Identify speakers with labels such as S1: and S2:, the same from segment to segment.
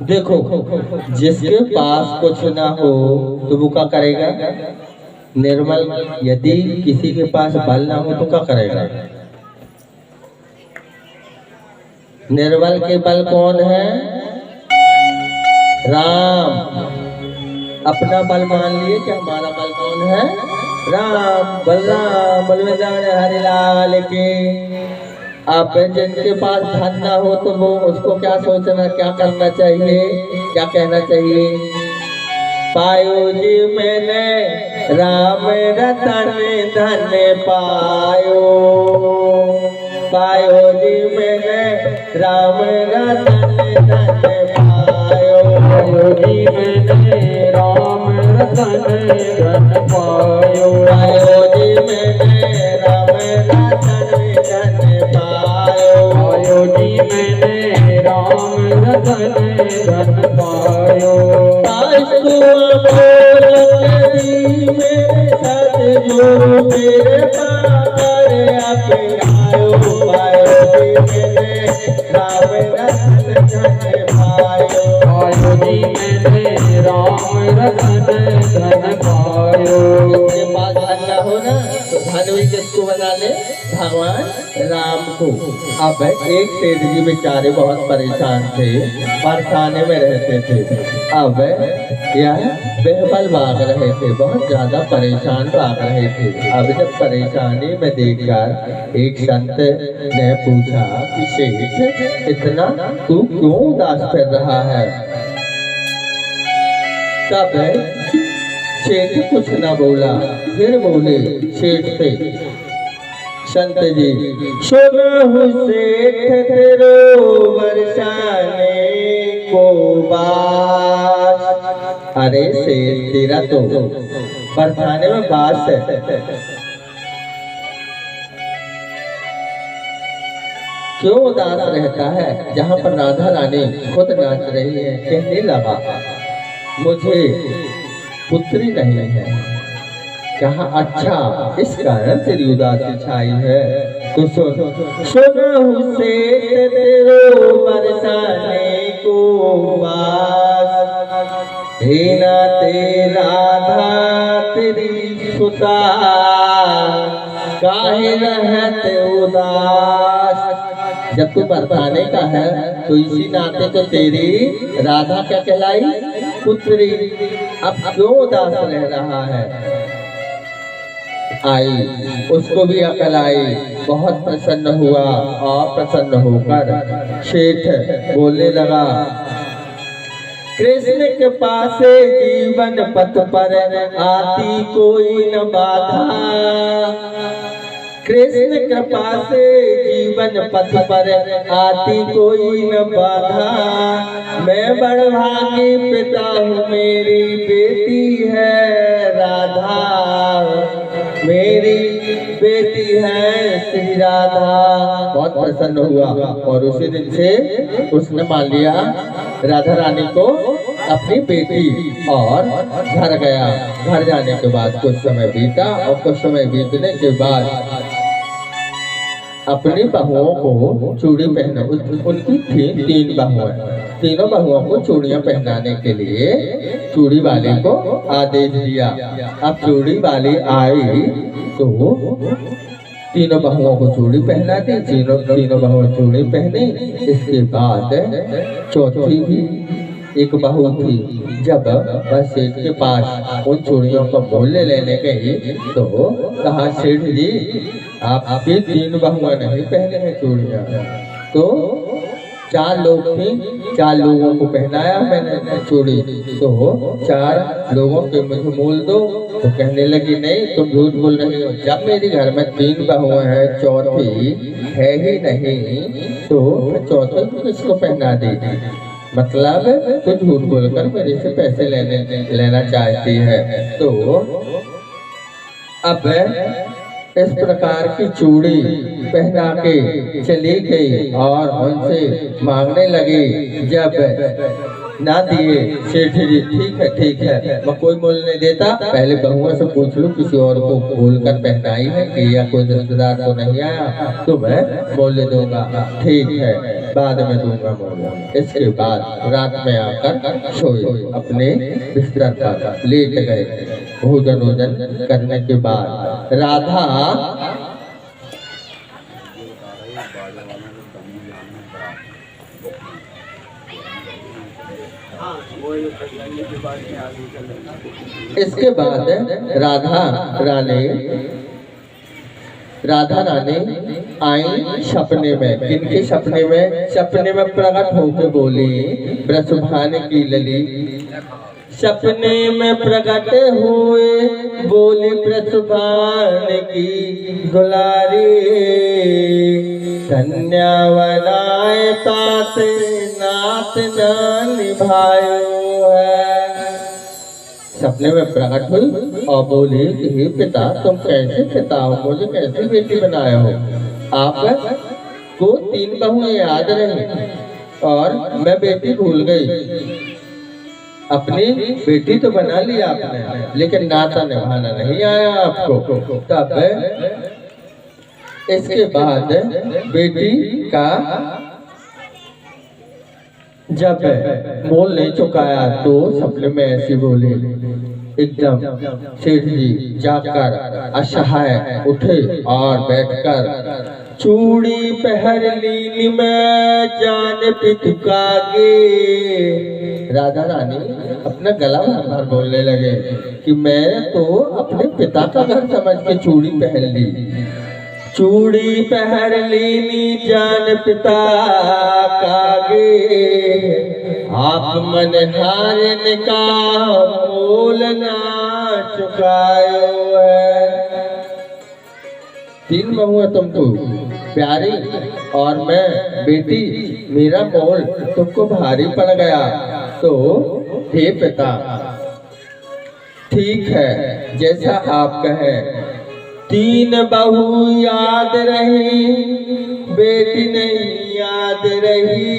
S1: देखो, जिसके पास कुछ ना हो तो वो क्या करेगा? निर्मल, यदि किसी के पास बल ना हो तो क्या करेगा? निर्बल के बल कौन है? राम। अपना बल मान लिए कि हमारा बल कौन है? राम। बलराम बलवंत हरिलाल के। आप जिनके पास धन ना हो तो वो उसको क्या सोचना, क्या करना चाहिए, क्या कहना चाहिए? पायो जी मैंने राम रतन धन पायो। पायो जी मैंने राम रतन धन पायो।
S2: पायो जी मैंने राम रतन धन पायो।
S1: पायो जी मैंने राम रतन धन पायो।
S2: पायो जी मैंने राम रतन धन पायो।
S1: मेरे सतगुरु मेरे पाकर अपनायो। पायो जी मैंने राम रतन धन पायो।
S2: पायो जी मैंने राम रतन धन पायो।
S1: जिसके पास धन न हो ना तो धन भी किसको बना ले? भगवान राम को। अब एक सेठ जी बेचारे बहुत परेशान थे, परसाने में रहते थे। अब यह बेहबल भाग रहे थे, बहुत ज्यादा परेशान भाग रहे थे। अब जब परेशानी में देखकर एक संत ने पूछा कि सेठ, इतना तू क्यों उदास फिर रहा है? तब सेठ कुछ न बोला, फिर बोले सेठ से, संत जी सुनहु सेठ तेरो बरसाने को बास। अरे सेठ, तेरा तो बरसाने में बास है। क्यों उदास रहता है? जहाँ पर राधा रानी खुद नाच रही है। कहने लगा, मुझे पुत्री नहीं है। कहा, अच्छा, इस कारण तेरी उदासी छाई है। तो सुनहु सेठ तेरो बरसाने को बास। हीना तेरा राधा तेरी सुता, काहे रहत उदास। जब तू बरसाने का है तो इसी नाते तो तेरी राधा क्या कहलाई? पुत्री। अब क्यों उदास रह रहा है? आई, उसको भी अकल आई, बहुत प्रसन्न हुआ और प्रसन्न होकर सेठ बोलने लगा, कृष्ण के पासे जीवन पथ पर आती कोई न बाधा। कृष्ण कृपा से जीवन पथ पर आती कोई न बाधा। मैं बड़भागी पिता हूँ, मेरी बेटी है राधा। मेरी बेटी है श्री राधा। बहुत प्रसन्न हुआ और उसी दिन से उसने मान लिया राधा रानी को अपनी बेटी और घर गया। घर जाने के बाद कुछ समय बीता और कुछ समय बीतने के बाद अपनी बहुओं को चूड़ी पहना। उनकी थी 3 बहुएं। तीनों बहुओं को चूड़ियां पहनाने के लिए चूड़ी वाले को आदेश दिया। अब चूड़ी वाली आई तो तीनों बहुओं को चूड़ी पहना दी। तीनों बहुएं चूड़ी पहनी। इसके बाद चौथी भी एक बहू थी। जब वह सेठ के पास उन चूड़ियों का मूल्य लेने गई तो कहा, सेठ जी, आपकी 3 बहुएं नहीं पहने हैं चूड़ियां। तो 4 लोग थे, 4 लोगों को पहनाया मैंने चूड़ी। तो 4 लोगों के मुझे मूल दो। तो कहने लगी, नहीं, तुम झूठ बोल रही हो। जब मेरे घर में 3 बहुएं हैं, चौथी है ही नहीं, तो चौथी को किसको पहना देगी? मतलब तो झूठ बोलकर मेरे से पैसे लेना चाहती है। तो अब इस प्रकार की चूड़ी पहना के चली गई और उनसे मांगने लगी। जब ना दिए। सेठ जी ठीक है मैं कोई मोल नहीं देता, पहले बहुओं से पूछ लूं किसी और को बोलकर पहनाई है कि या कोई रिश्तेदार तो नहीं आया तो मैं मोल दूंगा। ठीक है बाद में दूंगा मोल। इसके बाद रात में आकर सोए, अपने बिस्तर पर लेट गए। भोजन करने के बाद राधा इसके बाद राधा रानी आई सपने में। किनके सपने में? सपने में प्रकट होकर बोली वृषभान की लली। सपने में प्रकट हुए बोली वृषभान की दुलारी। कन्यावनाए तात नात न निभायो है। सपने में प्रकट हुई और बोली कि हे पिता तुम कैसे पिता हो, मुझे कैसे बेटी बनाए हो? आपको 3 बहुएं याद रही और मैं बेटी भूल गई। अपनी बेटी तो बना ली आपने लेकिन नाता निभाना नहीं आया आपको। तब इसके बाद बेटी का जब मोल नहीं चुकाया तो सपने में ऐसी बोली। एकदम सेठ जी जाकर असहाय उठे और बैठकर चूड़ी पहर ली मैं जान पितुकागे। राधा रानी अपना गला भर बोलने लगे कि मैं तो अपने पिता का घर समझ के चूड़ी पहन ली। चूड़ी पहर ली जान पिता कागे। आप मन हारन का मोल ना चुकायो है। 3 बहुएं तुमको प्यारी और मैं बेटी, मेरा मोल तुमको भारी पड़ गया तो हे पिता ठीक है जैसा आप कहें। 3 बहू याद रही बेटी नहीं याद रही।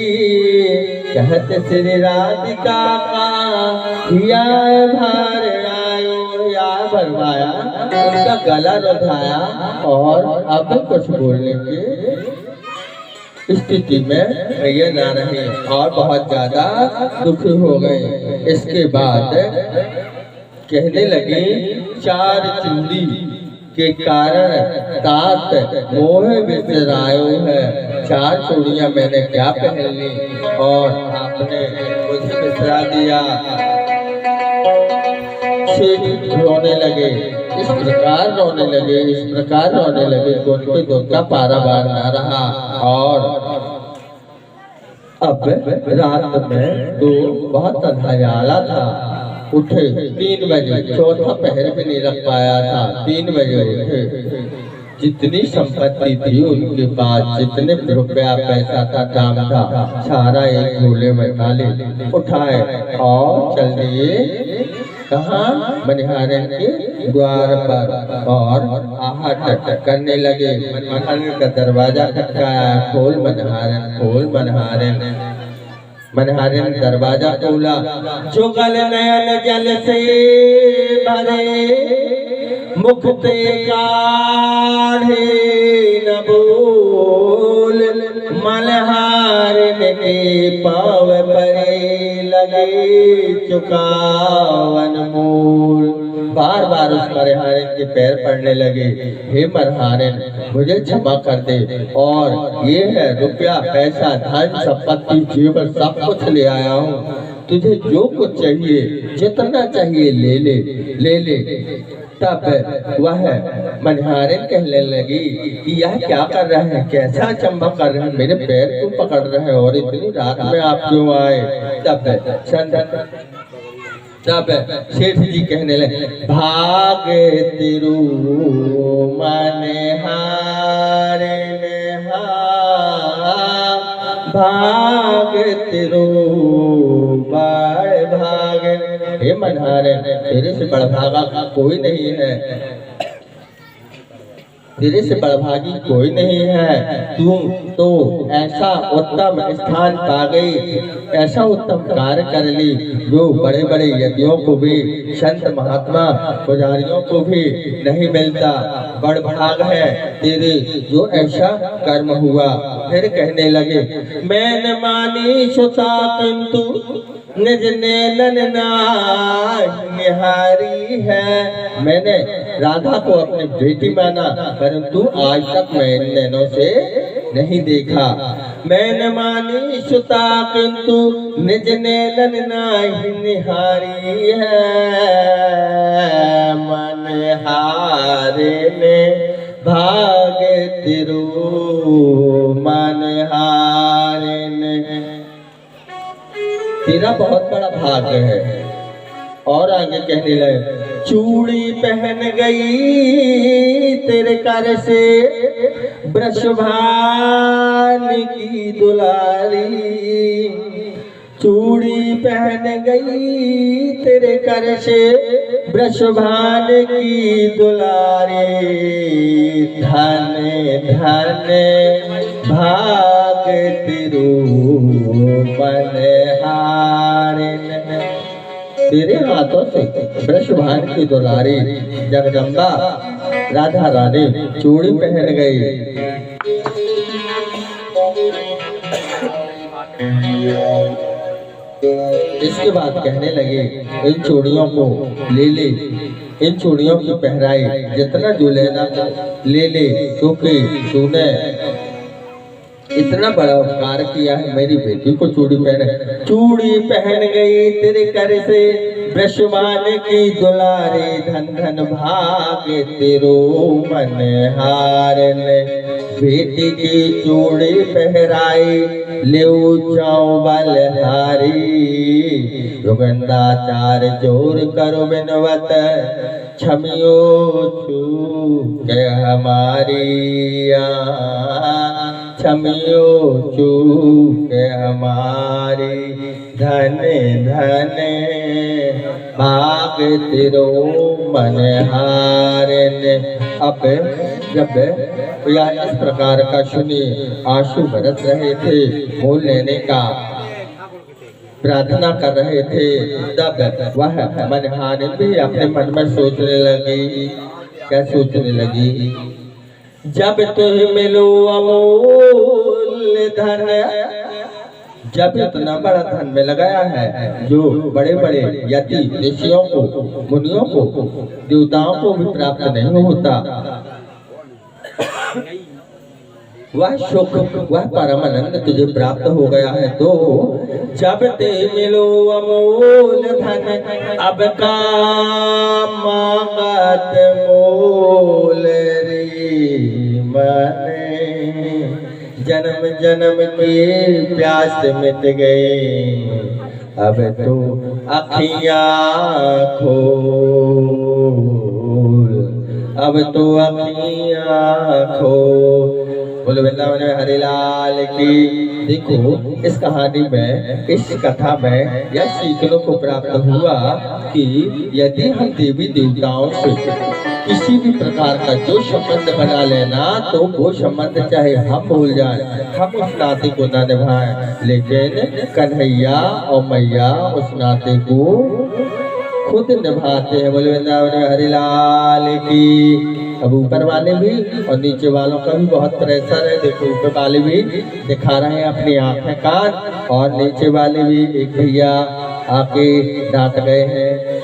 S1: कहत श्री राधिका का हिया भार आयो। या भरवाया उनका गला रुधाया और अब कुछ बोलने की स्थिति में ये ना रहे और बहुत ज्यादा दुखी हो गए। इसके बाद कहने लगे 4 चूड़ी के कारण तात मोह बिसरायो है। 4 चूड़ियां मैंने क्या पहन ली और आपने मुझे बिसरा दिया। सेठ रोने लगे, इस प्रकार रोने लगे कि उनके दूध का पारा बार ना रहा। और अब रात में तो बहुत अंधियाला था। उठे 3 बजे, चौथा पहर भी नहीं रख पाया था। 3 बजे उठे। जितनी संपत्ति थी उनके पास, जितने रुपया पैसा था दाम था, सारा एक झोले में डाले उठाए और चल दिए कहाँ? मनिहारन के द्वार पर और आहट करने लगे। मनिहारन का दरवाजा खटकाया, खोल मनिहारन, खोल मनिहारन। मनहारन दरवाजा खोला, जुगल नयन जल से भरे, मुख ते काढ़े न बोल। मनहारन के पाव परे लगे चुकावन मूल। बार बार उस मरहारन के पैर पड़ने लगे, हे मरहारन मुझे क्षमा कर दे और ये है रुपया पैसा धन संपत्ति जेवर सब कुछ ले आया हूँ। तुझे जो कुछ चाहिए जितना चाहिए ले ले। तब वह मनिहारन कहने लगी कि यह क्या कर रहे हैं, कैसा चंबा कर रहे हैं, मेरे पैर क्यों पकड़ रहे हैं और इतनी रात में आप क्यों आए? तब सेठ जी कहने लगे, भाग तिरु मनिहारन भाग तिरु बड़ भाग। हे मनिहारन तेरे से बड़ भागा कोई नहीं है। तेरे से बड़भागी कोई नहीं है। तू तो ऐसा उत्तम स्थान पा गई, ऐसा उत्तम कार्य कर ली जो बड़े बड़े यतियों को भी, संत महात्मा पुजारियों को भी नहीं मिलता। बड़ भाग है तेरे जो ऐसा कर्म हुआ। फिर कहने लगे, मैंने मानी सुता किंतु निज नैनन निहारी है। मैंने राधा को अपनी बेटी माना, परंतु आज तक मैं इन नैनों से नहीं देखा। मैंने मानी सुता किंतु निज नैनन नाही निहारी है। मन हारे ने भागे तिरु, मन हारे ने। तेरा बहुत बड़ा भाग्य है। और आगे कहने लगे, चूड़ी पहन गई तेरे कर से वृषभान की दुलारी। चूड़ी पहन गई तेरे कर से वृषभान की दुलारी। धन धन भाग तिरु मन हारिन। तेरे हाथों से वृषभान की दुलारी जगदम्बा राधा रानी चूड़ी पहन गई। इसके बाद कहने लगे, इन चूड़ियों को ले ले, इन चूड़ियों की पहराई जितना जो लेना ले ले, क्योंकि तूने इतना बड़ा उपकार किया है। मेरी बेटी को चूड़ी पहने। चूड़ी पहन गई तेरे कर से वृषभान की दुलारी। धन धन भागे तेरो मन हारन। बेटी की चूड़ी पहराई ले जाओ बलहारी। युगंधाचार जोर करो बिनवत क्षमियो चूक हमारी। क्षमियो चूक हमारी। धन धन भाग तिरो मन हारन। अब जब या इस प्रकार का सुनिए, आंसू बरस रहे थे, मोल लेने का प्रार्थना कर रहे थे, तब वह मनहारिन भी अपने मन में सोचने लगी। क्या सोचने लगी? जब तुम मिलो अमूल धन। जब इतना बड़ा धन में लगाया है जो बड़े बड़े यति ऋषियों को, मुनियों को, देवताओं को भी प्राप्त नहीं होता, वह सुख, वह परम आनंद तुझे प्राप्त हो गया है। तो जब ते मिलो अमूल धन, अब का मांगत मोल री मने। जन्म जन्म की प्यास मिट गई, अब तो अखियाँ खोल, अब तो अखियाँ खोल। बोलो वृंदावन में हरिलाल की। देखो इस कहानी में, इस कथा में यह सीखने को प्राप्त हुआ कि यदि हम देवी देवताओं से किसी भी प्रकार का जो संबंध बना लेना, तो वो संबंध चाहे हम भूल जाए, हम उस नाते को न निभाएं, लेकिन कन्हैया और मैया उस नाते को खुद निभाते हैं। बोले वृंदावन में हरिलाल की। अब ऊपर वाले भी और नीचे वालों का भी बहुत प्रेशर है। देखो ऊपर वाले भी दिखा रहे हैं अपनी आंखें कान, और नीचे वाले भी एक भैया आके डांट गए हैं।